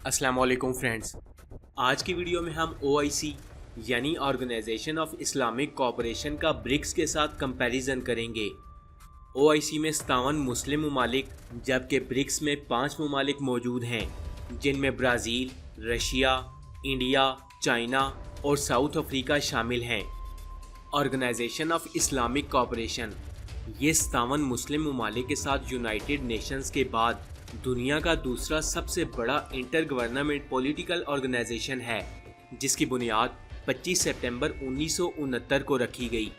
अस्सलाम वालेकुम फ्रेंड्स। आज की वीडियो में हम OIC यानी ऑर्गेनाइजेशन ऑफ इस्लामिक कोऑपरेशन का ब्रिक्स के साथ कंपैरिजन करेंगे। OIC में 57 मुस्लिम ममालिक जबकि ब्रिक्स में 5 ममालिक मौजूद हैं जिनमें ब्राज़ील, रशिया, इंडिया, चाइना और साउथ अफ्रीका शामिल हैं। ऑर्गेनाइजेशन ऑफ इस्लामिक कोऑपरेशन ये 57 मुस्लिम ममालिक के साथ यूनाइटेड नेशंस के बाद दुनिया का दूसरा सबसे बड़ा इंटर गवर्नमेंट पॉलिटिकल ऑर्गेनाइजेशन है जिसकी बुनियाद 25 सितंबर 1969 को रखी गई।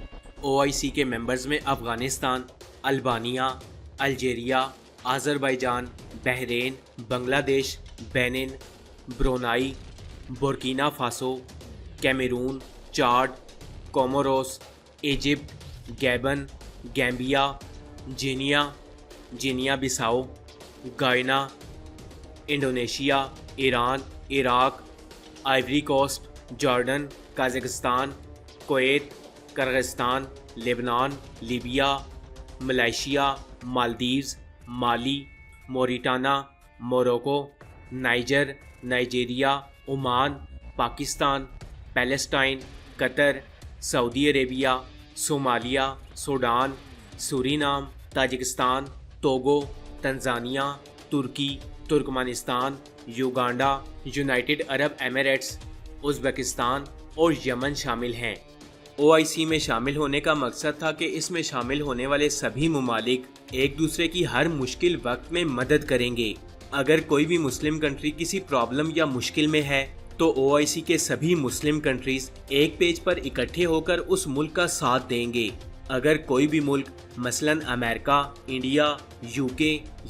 OIC के मेंबर्स में Afghanistan, Albania, Algeria, Azerbaijan, Bahrain, Bangladesh, Benin, Brunei, Burkina Faso, Cameroon, Chad, Comoros, Egypt, Gabon, Gambia, Guinea Bissau, Guyana, Indonesia, Iran, Iraq, Ivory Coast, Jordan, Kazakhstan, Kuwait, Kyrgyzstan, Lebanon, Libya, Malaysia, Maldives, Mali, Mauritania, Morocco, Niger, Nigeria, Oman, Pakistan, Palestine, Qatar, Saudi Arabia, Somalia, Sudan, Suriname, Tajikistan, Togo, Tanzania, तुर्की, Turkmenistan, Uganda, United Arab Emirates, Uzbekistan और यमन शामिल हैं। OIC में शामिल होने का मकसद था कि इसमें शामिल होने वाले सभी ममालिक एक दूसरे की हर मुश्किल वक्त में मदद करेंगे। अगर कोई भी मुस्लिम कंट्री किसी प्रॉब्लम या मुश्किल में है तो OIC के सभी मुस्लिम कंट्रीज एक पेज पर इकट्ठे होकर उस मुल्क का साथ देंगे। अगर कोई भी मुल्क मसलन अमेरिका, इंडिया, UK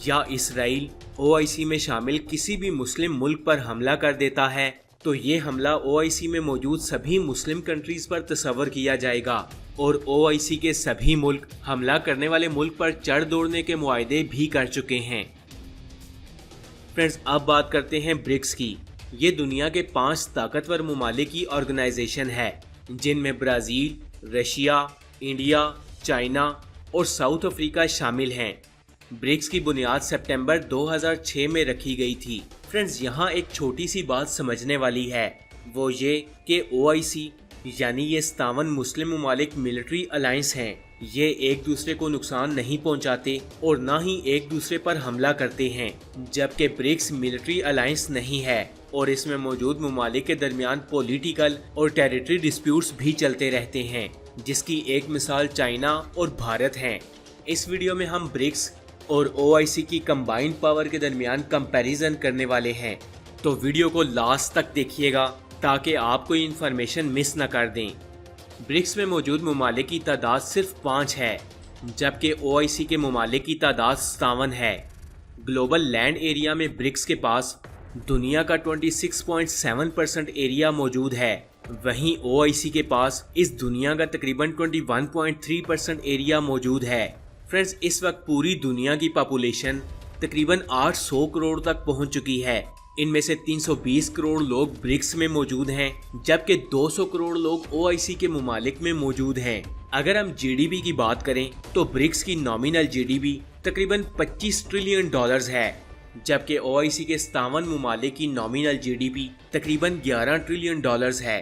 या इसराइल OIC में शामिल किसी भी मुस्लिम मुल्क पर हमला कर देता है तो ये हमला OIC में मौजूद सभी मुस्लिम कंट्रीज पर तस्वर किया जाएगा और OIC के सभी मुल्क हमला करने वाले मुल्क पर चढ़ दौड़ने के मुआहदे भी कर चुके हैं। फ्रेंड्स, अब बात करते हैं ब्रिक्स की। ये दुनिया के 5 ताकतवर ममालिक की ऑर्गेनाइजेशन है जिनमें ब्राज़ील, रशिया, इंडिया, चाइना और साउथ अफ्रीका शामिल हैं। ब्रिक्स की बुनियाद सितंबर 2006 में रखी गई थी। फ्रेंड्स, यहाँ एक छोटी सी बात समझने वाली है, वो ये कि OIC यानी ये 57 मुस्लिम ममालिक मिलिट्री अलायंस हैं। ये एक दूसरे को नुकसान नहीं पहुंचाते और ना ही एक दूसरे पर हमला करते हैं, जबकि ब्रिक्स मिलिट्री अलायंस नहीं है और इसमें मौजूद ममालिक के दरमियान पॉलिटिकल और टेरिटरी डिस्प्यूट्स भी चलते रहते हैं, जिसकी एक मिसाल चाइना और भारत हैं। इस वीडियो में हम ब्रिक्स और OIC की कंबाइंड पावर के दरमियान कंपैरिजन करने वाले हैं, तो वीडियो को लास्ट तक देखिएगा ताकि आप कोई इन्फॉर्मेशन मिस न कर दें। ब्रिक्स में मौजूद ममालिक की तादाद सिर्फ 5 है जबकि OIC के ममालिक की तादाद 57 है। ग्लोबल लैंड एरिया में ब्रिक्स के पास दुनिया का 26.7% एरिया मौजूद है, वहीं OIC के पास इस दुनिया का तकरीबन 21.3% एरिया मौजूद है। फ्रेंड्स, इस वक्त पूरी दुनिया की पॉपुलेशन तकरीबन 800 करोड़ तक पहुंच चुकी है। इनमें से 320 करोड़ लोग ब्रिक्स में मौजूद हैं जबकि 200 करोड़ लोग OIC के ममालिक में मौजूद हैं। अगर हम GDP की बात करें तो ब्रिक्स की नॉमिनल GDP तकरीबन $25 ट्रिलियन है जबकि OIC के 57 ममालिक की नॉमिनल GDP तकरीबन $11 ट्रिलियन है।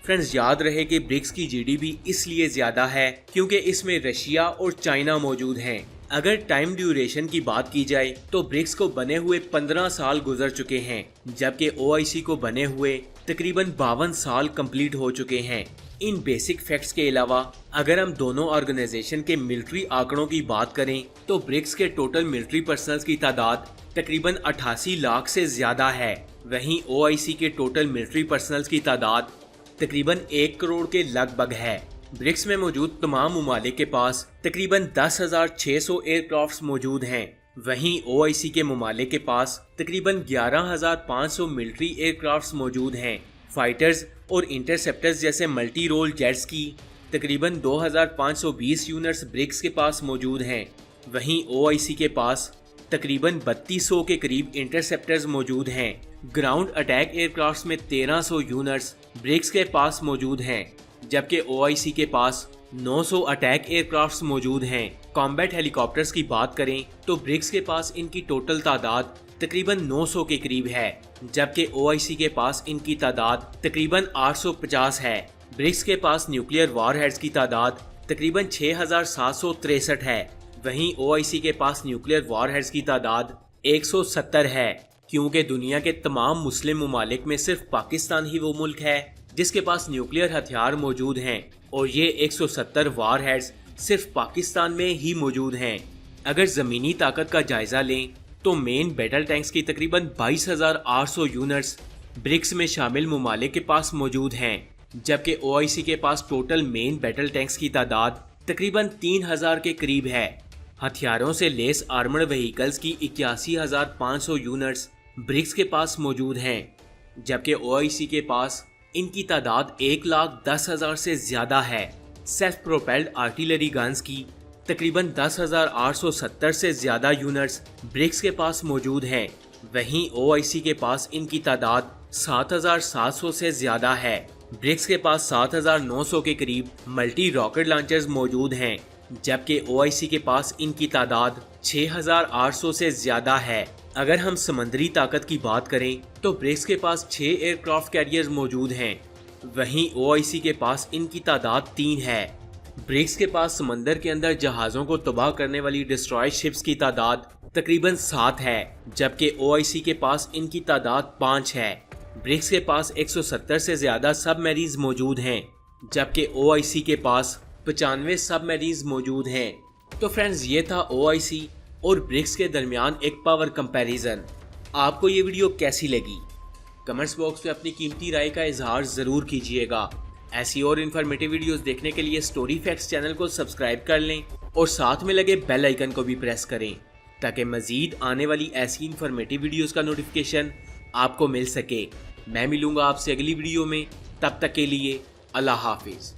फ्रेंड्स, याद रहे कि ब्रिक्स की GDP इसलिए ज़्यादा है क्योंकि इसमें रशिया और चाइना मौजूद हैं। अगर टाइम ड्यूरेशन की बात की जाए तो ब्रिक्स को बने हुए 15 साल गुजर चुके हैं जबकि OIC को बने हुए तकरीबन 52 साल कंप्लीट हो चुके हैं। इन बेसिक फैक्ट्स के अलावा अगर हम दोनों ऑर्गेनाइजेशन के मिलिट्री आंकड़ों की बात करें तो ब्रिक्स के टोटल मिलिट्री पर्सनल्स की तादाद तकरीबन 88 लाख से ज़्यादा है, वहीं OIC के टोटल मिलिट्री पर्सनल्स की तादाद तकरीबन 1 करोड़ के लगभग है। ब्रिक्स में मौजूद तमाम ममालिक के पास तकरीबन 10,600 एयरक्राफ्ट्स मौजूद हैं, वहीं OIC के ममालिक के पास तकरीबन 11,500 मिलिट्री एयरक्राफ्ट्स मौजूद हैं। फाइटर्स और इंटरसेप्टर्स जैसे मल्टी रोल जेट्स की तकरीबन 2,520 यूनिट्स ब्रिक्स के पास मौजूद हैं, वहीं OIC के पास तकरीबन 3200 के करीब इंटरसेप्टर्स मौजूद हैं। ग्राउंड अटैक एयरक्राफ्ट्स में 1300 यूनिट्स ब्रिक्स के पास मौजूद हैं जबकि OIC के पास 900 अटैक एयरक्राफ्ट्स मौजूद हैं। कॉम्बैट हेलीकॉप्टर्स की बात करें तो ब्रिक्स के पास इनकी टोटल तादाद तकरीबन 900 के करीब है, जबकि OIC के पास इनकी तादाद तकरीबन 850 है। ब्रिक्स के पास न्यूक्लियर वॉरहेड्स की तादाद तकरीबन 6763 है। वहीं OIC के पास न्यूक्लियर वॉरहेड्स की तादाद 170 है, क्योंकि दुनिया के तमाम मुस्लिम ममालिक में सिर्फ पाकिस्तान ही वो मुल्क है जिसके पास न्यूक्लियर हथियार मौजूद हैं, और ये 170 वॉरहेड्स सिर्फ पाकिस्तान में ही मौजूद हैं। अगर ज़मीनी ताकत का जायजा लें तो मेन बैटल टैंक्स की तकरीबन 22,800 यूनिट्स ब्रिक्स में शामिल ममालिक के पास मौजूद हैं, जबकि OIC के पास टोटल मेन बैटल टैंक्स की तादाद तकरीबन 3,000 के करीब है। हथियारों से लेस आर्मर्ड व्हीकल्स की 81,500 यूनिट्स ब्रिक्स के पास मौजूद हैं, जबकि OIC के पास इनकी तादाद 1,10,000 से ज़्यादा है। सेल्फ प्रोपेल्ड आर्टिलरी गन्स की तकरीबन 10,870 से ज़्यादा यूनिट्स ब्रिक्स के पास मौजूद हैं। वहीं OIC के पास इनकी तादाद 7,700 से ज़्यादा है। ब्रिक्स के पास 7,900 के करीब मल्टी रॉकेट लॉन्चर्स मौजूद हैं, जबकि OIC के पास इनकी तादाद 6,800 से ज़्यादा है। अगर हम समंदरी ताकत की बात करें तो ब्रिक्स के पास 6 एयरक्राफ्ट कैरियर्स मौजूद हैं, वहीं OIC के पास इनकी तादाद 3 है। ब्रिक्स के पास समंदर के अंदर जहाज़ों को तबाह करने वाली डिस्ट्रॉय शिप्स की तादाद तकरीबन 7 है, जबकि OIC के पास इनकी तादाद 5 है। ब्रिक्स के पास 170 से ज़्यादा सबमरीन्स मौजूद हैं, जबकि OIC के पास 95 सबमरीन्स मौजूद हैं। तो फ्रेंड्स, ये था OIC और ब्रिक्स के दरमियान एक पावर कंपैरिजन। आपको ये वीडियो कैसी लगी? कमेंट्स बॉक्स में अपनी कीमती राय का इजहार ज़रूर कीजिएगा। ऐसी और इन्फॉर्मेटिव वीडियोस देखने के लिए स्टोरी फैक्ट्स चैनल को सब्सक्राइब कर लें और साथ में लगे बेल आइकन को भी प्रेस करें, ताकि मज़ीद आने वाली ऐसी इन्फॉर्मेटिव वीडियोस का नोटिफिकेशन आपको मिल सके। मैं मिलूंगा आपसे अगली वीडियो में, तब तक के लिए अल्लाह हाफिज़।